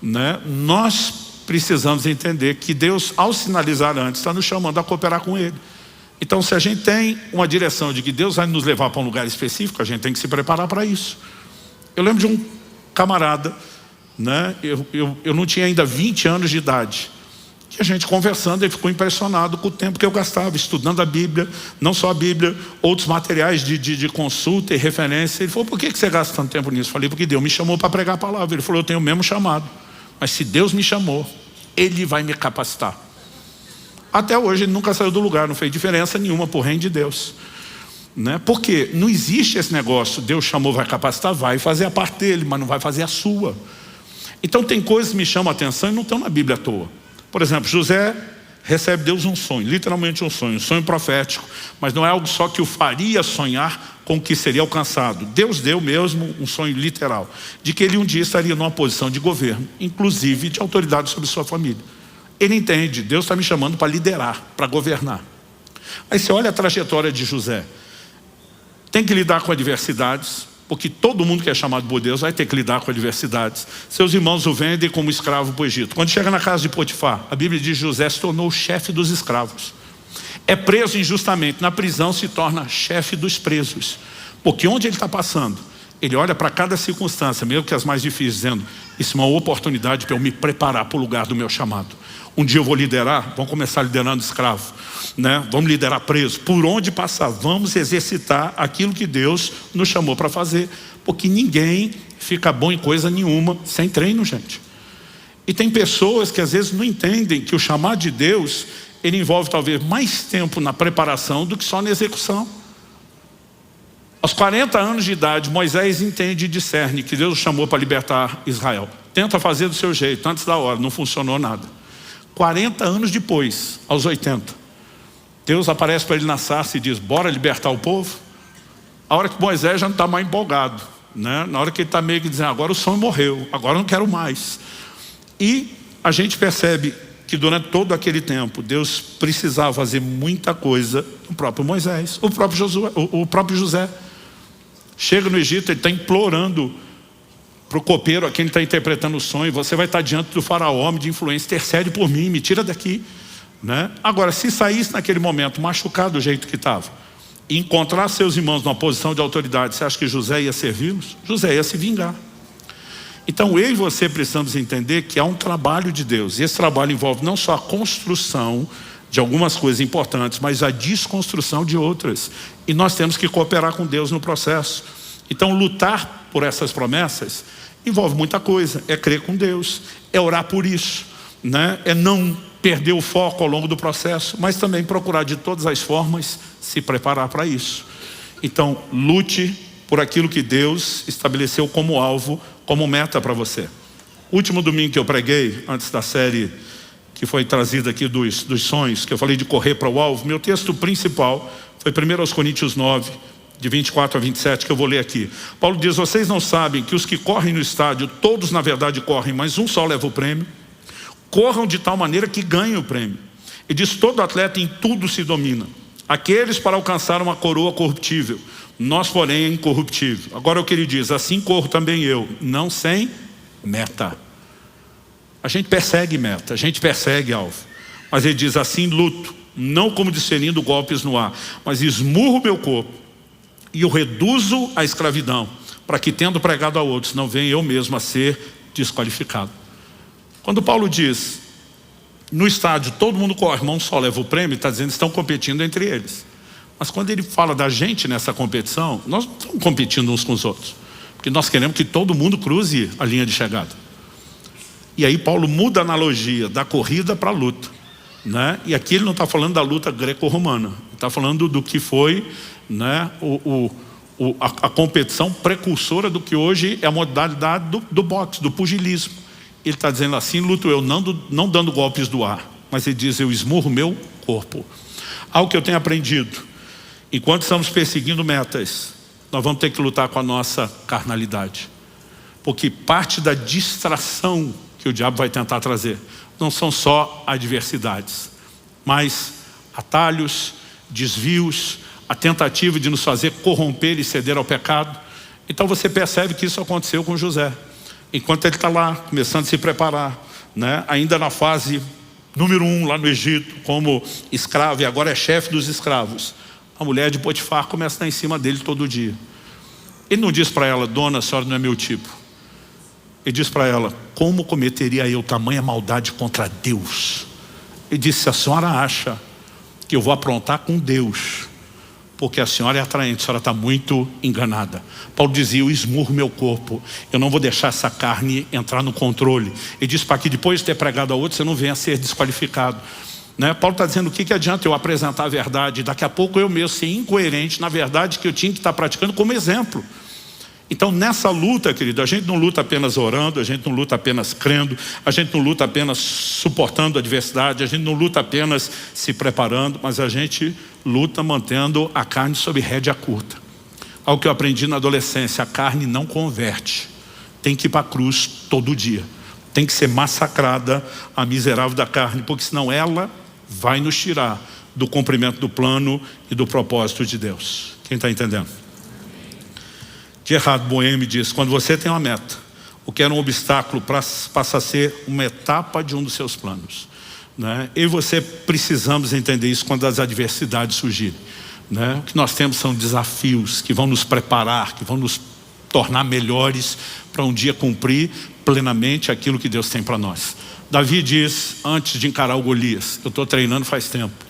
né? Nós precisamos entender que Deus, ao sinalizar antes, está nos chamando a cooperar com Ele. Então, se a gente tem uma direção de que Deus vai nos levar para um lugar específico, a gente tem que se preparar para isso. Eu lembro de um camarada, né? Eu não tinha ainda 20 anos de idade. E a gente conversando, ele ficou impressionado com o tempo que eu gastava estudando a Bíblia, não só a Bíblia, outros materiais de consulta e referência. Ele falou, por que você gasta tanto tempo nisso? Eu falei, porque Deus me chamou para pregar a palavra. Ele falou, eu tenho o mesmo chamado, mas se Deus me chamou, Ele vai me capacitar. Até hoje ele nunca saiu do lugar, não fez diferença nenhuma para o reino de Deus, né? Porque não existe esse negócio, Deus chamou, vai capacitar, vai fazer a parte dele, mas não vai fazer a sua. Então tem coisas que me chamam a atenção e não estão na Bíblia à toa. Por exemplo, José recebe Deus um sonho, literalmente um sonho profético, mas não é algo só que o faria sonhar com o que seria alcançado. Deus deu mesmo um sonho literal, de que ele um dia estaria numa posição de governo, inclusive de autoridade sobre sua família. Ele entende, Deus está me chamando para liderar, para governar. Aí você olha a trajetória de José, tem que lidar com adversidades, porque todo mundo que é chamado por Deus vai ter que lidar com adversidades. Seus irmãos o vendem como escravo para o Egito. Quando chega na casa de Potifar, a Bíblia diz que José se tornou o chefe dos escravos. É preso injustamente, na prisão se torna chefe dos presos. Porque onde ele está passando, ele olha para cada circunstância, mesmo que as mais difíceis, dizendo, isso é uma oportunidade para eu me preparar para o lugar do meu chamado. Um dia eu vou liderar, vamos começar liderando escravo, né? Vamos liderar preso. Por onde passar, vamos exercitar aquilo que Deus nos chamou para fazer. Porque ninguém fica bom em coisa nenhuma sem treino, gente. E tem pessoas que às vezes não entendem que o chamado de Deus, ele envolve talvez mais tempo na preparação do que só na execução. Aos 40 anos de idade, Moisés entende e discerne que Deus o chamou para libertar Israel. Tenta fazer do seu jeito, antes da hora, não funcionou nada. 40 anos depois, aos 80, Deus aparece para ele na sarça e diz, bora libertar o povo? A hora que Moisés já não está mais empolgado, né? Na hora que ele está meio que dizendo, agora o sonho morreu, agora eu não quero mais. E a gente percebe que durante todo aquele tempo, Deus precisava fazer muita coisa no próprio Moisés, o próprio José. Chega no Egito, ele está implorando para o copeiro, a quem está interpretando o sonho, você vai estar diante do faraó, homem de influência, intercede por mim, me tira daqui, né? Agora, se saísse naquele momento machucado do jeito que estava e encontrar seus irmãos numa posição de autoridade, você acha que José ia servi-los? José ia se vingar. Então eu e você precisamos entender que há um trabalho de Deus, e esse trabalho envolve não só a construção de algumas coisas importantes, mas a desconstrução de outras, e nós temos que cooperar com Deus no processo. Então lutar por essas promessas envolve muita coisa, é crer com Deus, é orar por isso, né? É não perder o foco ao longo do processo, mas também procurar de todas as formas se preparar para isso. Então lute por aquilo que Deus estabeleceu como alvo, como meta para você. Último domingo que eu preguei, antes da série que foi trazida aqui dos sonhos, que eu falei de correr para o alvo, meu texto principal foi 1 Coríntios 9, de 24 a 27, que eu vou ler aqui. Paulo diz, vocês não sabem que os que correm no estádio, todos na verdade correm, mas um só leva o prêmio? Corram de tal maneira que ganhem o prêmio. E diz, todo atleta em tudo se domina. Aqueles para alcançar uma coroa corruptível, nós porém é incorruptível. Agora o que ele diz, assim corro também eu, não sem meta. A gente persegue meta, a gente persegue alvo. Mas ele diz, assim luto, não como desferindo golpes no ar, mas esmurro meu corpo e o reduzo à escravidão, para que tendo pregado a outros, não venha eu mesmo a ser desqualificado. Quando Paulo diz, no estádio todo mundo corre, irmão só leva o prêmio, está dizendo que estão competindo entre eles. Mas quando ele fala da gente nessa competição, nós não estamos competindo uns com os outros, porque nós queremos que todo mundo cruze a linha de chegada. E aí Paulo muda a analogia da corrida para a luta, né? E aqui ele não está falando da luta greco-romana, ele está falando do que foi, né, a competição precursora do que hoje é a modalidade do boxe, do pugilismo. Ele está dizendo assim, luto eu, não dando golpes do ar, mas ele diz, eu esmurro meu corpo. Algo que eu tenho aprendido, enquanto estamos perseguindo metas, nós vamos ter que lutar com a nossa carnalidade. Porque parte da distração que o diabo vai tentar trazer não são só adversidades, mas atalhos, desvios, a tentativa de nos fazer corromper e ceder ao pecado. Então você percebe que isso aconteceu com José. Enquanto ele está lá, começando a se preparar, né? Ainda na fase número 1 lá no Egito, como escravo, e agora é chefe dos escravos. A mulher de Potifar começa a estar em cima dele todo dia. Ele não diz para ela: dona, a senhora não é meu tipo. Ele diz para ela: como cometeria eu tamanha maldade contra Deus? Ele disse: se a senhora acha que eu vou aprontar com Deus, porque a senhora é atraente, a senhora está muito enganada. Paulo dizia: eu esmurro meu corpo, eu não vou deixar essa carne entrar no controle. Ele diz para que depois de ter pregado a outro, você não venha a ser desqualificado, né? Paulo está dizendo: o que adianta eu apresentar a verdade, daqui a pouco eu mesmo ser incoerente na verdade que eu tinha que estar praticando como exemplo. Então nessa luta, querido, a gente não luta apenas orando, a gente não luta apenas crendo, a gente não luta apenas suportando a adversidade, a gente não luta apenas se preparando, mas a gente luta mantendo a carne sob rédea curta. Algo que eu aprendi na adolescência: a carne não converte, tem que ir para a cruz todo dia, tem que ser massacrada a miserável da carne, porque senão ela vai nos tirar do cumprimento do plano e do propósito de Deus. Quem está entendendo? Gerhard Boehme diz: quando você tem uma meta, o que era um obstáculo passa a ser uma etapa de um dos seus planos, né? Eu e você precisamos entender isso quando as adversidades surgirem, né? O que nós temos são desafios que vão nos preparar, que vão nos tornar melhores para um dia cumprir plenamente aquilo que Deus tem para nós. Davi diz, antes de encarar o Golias: eu estou treinando faz tempo,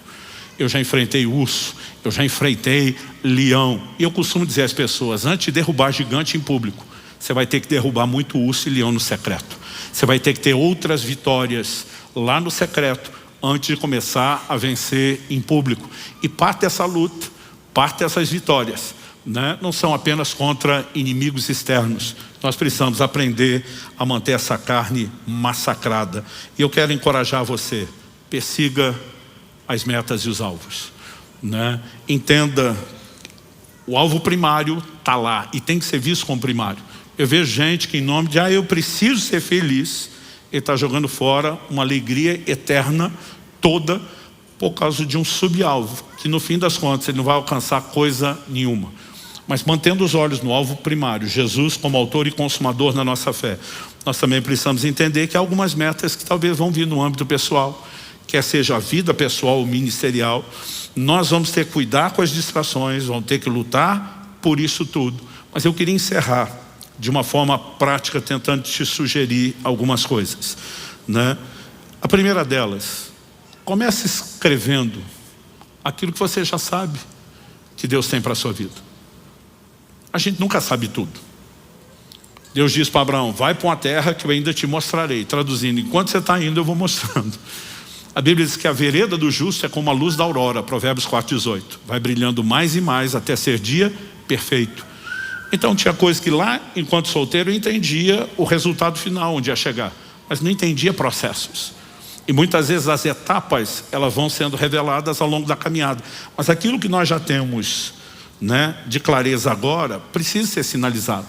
eu já enfrentei urso, eu já enfrentei leão. E eu costumo dizer às pessoas: antes de derrubar gigante em público, você vai ter que derrubar muito urso e leão no secreto. Você vai ter que ter outras vitórias lá no secreto antes de começar a vencer em público. E parte dessa luta, parte dessas vitórias, né, não são apenas contra inimigos externos. Nós precisamos aprender a manter essa carne massacrada. E eu quero encorajar você: persiga as metas e os alvos, né? Entenda, o alvo primário está lá e tem que ser visto como primário. Eu vejo gente que, em nome de eu preciso ser feliz, ele está jogando fora uma alegria eterna toda por causa de um subalvo, que no fim das contas ele não vai alcançar coisa nenhuma. Mas mantendo os olhos no alvo primário, Jesus como autor e consumador da nossa fé, nós também precisamos entender que há algumas metas que talvez vão vir no âmbito pessoal, quer seja a vida pessoal ou ministerial. Nós vamos ter que cuidar com as distrações, vamos ter que lutar por isso tudo. Mas eu queria encerrar de uma forma prática, tentando te sugerir algumas coisas, né? A primeira delas: comece escrevendo aquilo que você já sabe que Deus tem para a sua vida. A gente nunca sabe tudo. Deus diz para Abraão: vai para uma terra que eu ainda te mostrarei. Traduzindo: enquanto você está indo, eu vou mostrando. A Bíblia diz que a vereda do justo é como a luz da aurora, Provérbios 4,18. Vai brilhando mais e mais até ser dia perfeito. Então tinha coisa que lá, enquanto solteiro, eu entendia o resultado final, onde ia chegar, mas não entendia processos. E muitas vezes as etapas, elas vão sendo reveladas ao longo da caminhada. Mas aquilo que nós já temos, né, de clareza agora, precisa ser sinalizado.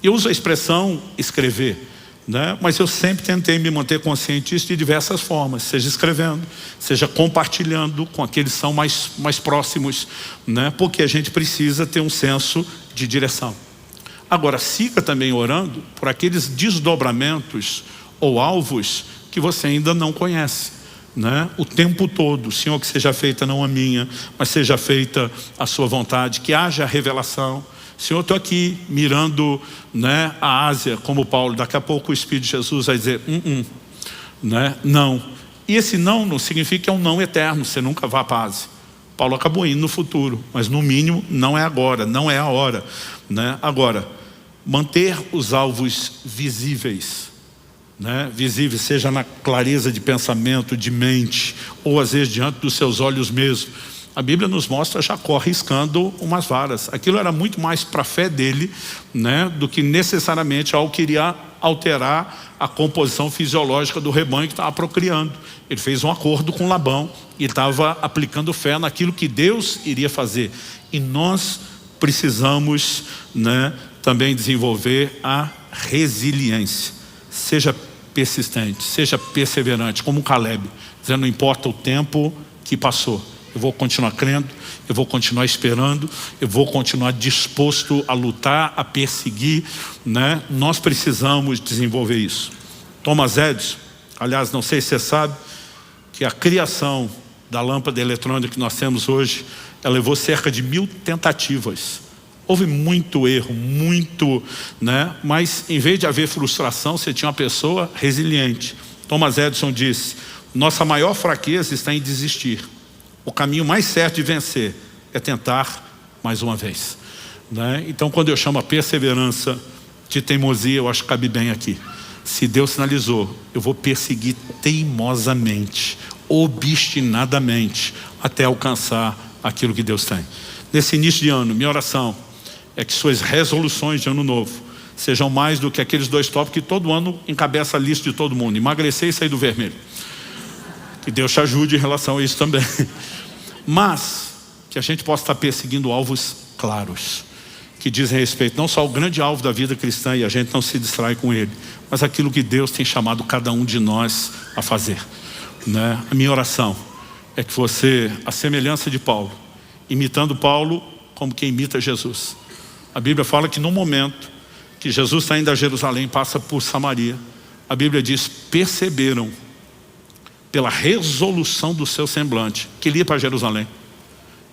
Eu uso a expressão escrever, né? Mas eu sempre tentei me manter consciente disso de diversas formas, seja escrevendo, seja compartilhando com aqueles que são mais próximos, né? Porque a gente precisa ter um senso de direção. Agora, siga também orando por aqueles desdobramentos ou alvos que você ainda não conhece, né? O tempo todo: Senhor, que seja feita não a minha, mas seja feita a sua vontade, que haja revelação. Senhor, estou aqui mirando, né, a Ásia, como Paulo. Daqui a pouco o Espírito de Jesus vai dizer: né, não. E esse não significa que é um não eterno, você nunca vá para a Ásia. Paulo acabou indo no futuro, mas no mínimo não é agora, não é a hora, né? Agora, manter os alvos visíveis, né? Visíveis, seja na clareza de pensamento, de mente, ou às vezes diante dos seus olhos mesmo. A Bíblia nos mostra Jacó riscando umas varas. Aquilo era muito mais para a fé dele, né, do que necessariamente algo que iria alterar a composição fisiológica do rebanho que estava procriando. Ele fez um acordo com Labão e estava aplicando fé naquilo que Deus iria fazer. E nós precisamos, né, também desenvolver a resiliência. Seja persistente, seja perseverante, como Caleb, dizendo, não importa o tempo que passou, eu vou continuar crendo, eu vou continuar esperando, eu vou continuar disposto a lutar, a perseguir, né? Nós precisamos desenvolver isso. Thomas Edison, aliás, não sei se você sabe, que a criação da lâmpada eletrônica que nós temos hoje, ela levou cerca de 1000 tentativas. Houve muito erro, muito, né? Mas em vez de haver frustração, você tinha uma pessoa resiliente. Thomas Edison disse, nossa maior fraqueza está em desistir. O caminho mais certo de vencer é tentar mais uma vez, né? Então, quando eu chamo a perseverança de teimosia, eu acho que cabe bem aqui. Se Deus sinalizou, eu vou perseguir teimosamente, obstinadamente, até alcançar aquilo que Deus tem. Nesse início de ano, minha oração é que suas resoluções de ano novo sejam mais do que aqueles 2 tópicos que todo ano encabeça a lista de todo mundo: emagrecer e sair do vermelho. Que Deus te ajude em relação a isso também. Mas que a gente possa estar perseguindo alvos claros, que dizem respeito não só ao grande alvo da vida cristã, e a gente não se distrai com ele, mas aquilo que Deus tem chamado cada um de nós a fazer, né? A minha oração é que você, a semelhança de Paulo, imitando Paulo como quem imita Jesus. A Bíblia fala que no momento que Jesus está indo a Jerusalém, passa por Samaria, a Bíblia diz, perceberam pela resolução do seu semblante que ele ia para Jerusalém.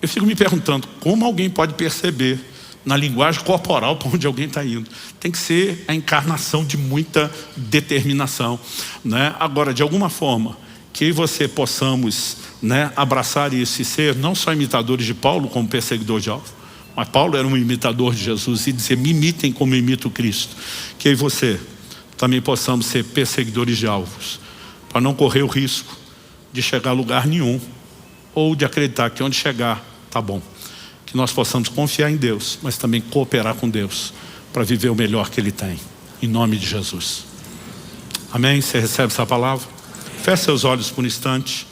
Eu fico me perguntando, como alguém pode perceber na linguagem corporal para onde alguém está indo? Tem que ser a encarnação de muita determinação, né? Agora, de alguma forma, que eu e você possamos, né, abraçar isso e ser não só imitadores de Paulo como perseguidor de alvo, mas Paulo era um imitador de Jesus e dizer, me imitem como eu imito Cristo. Que eu e você também possamos ser perseguidores de alvos, para não correr o risco de chegar a lugar nenhum, ou de acreditar que onde chegar, tá bom. Que nós possamos confiar em Deus, mas também cooperar com Deus, para viver o melhor que Ele tem, em nome de Jesus. Amém? Você recebe essa palavra? Feche seus olhos por um instante.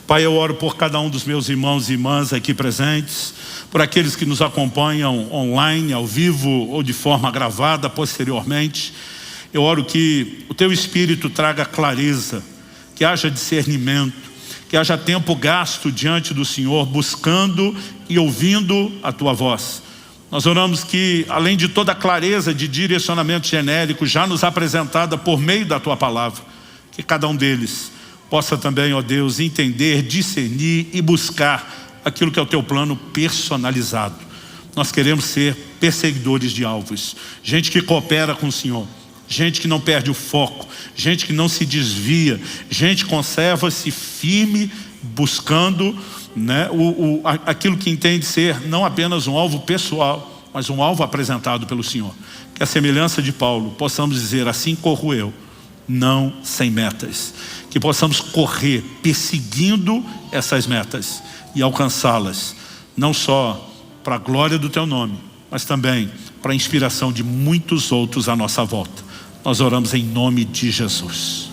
Pai, eu oro por cada um dos meus irmãos e irmãs aqui presentes, por aqueles que nos acompanham online, ao vivo ou de forma gravada posteriormente. Eu oro que o Teu Espírito traga clareza, que haja discernimento, que haja tempo gasto diante do Senhor, buscando e ouvindo a Tua voz. Nós oramos que, além de toda a clareza de direcionamento genérico já nos apresentada por meio da Tua palavra, que cada um deles possa também, ó Deus, entender, discernir e buscar aquilo que é o Teu plano personalizado. Nós queremos ser perseguidores de alvos, gente que coopera com o Senhor, gente que não perde o foco, gente que não se desvia, gente que conserva-se firme, buscando, né, aquilo que entende ser não apenas um alvo pessoal, mas um alvo apresentado pelo Senhor. Que a semelhança de Paulo, possamos dizer, assim corro eu, não sem metas. Que possamos correr perseguindo essas metas e alcançá-las, não só para a glória do Teu nome, mas também para a inspiração de muitos outros à nossa volta. Nós oramos em nome de Jesus.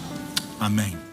Amém.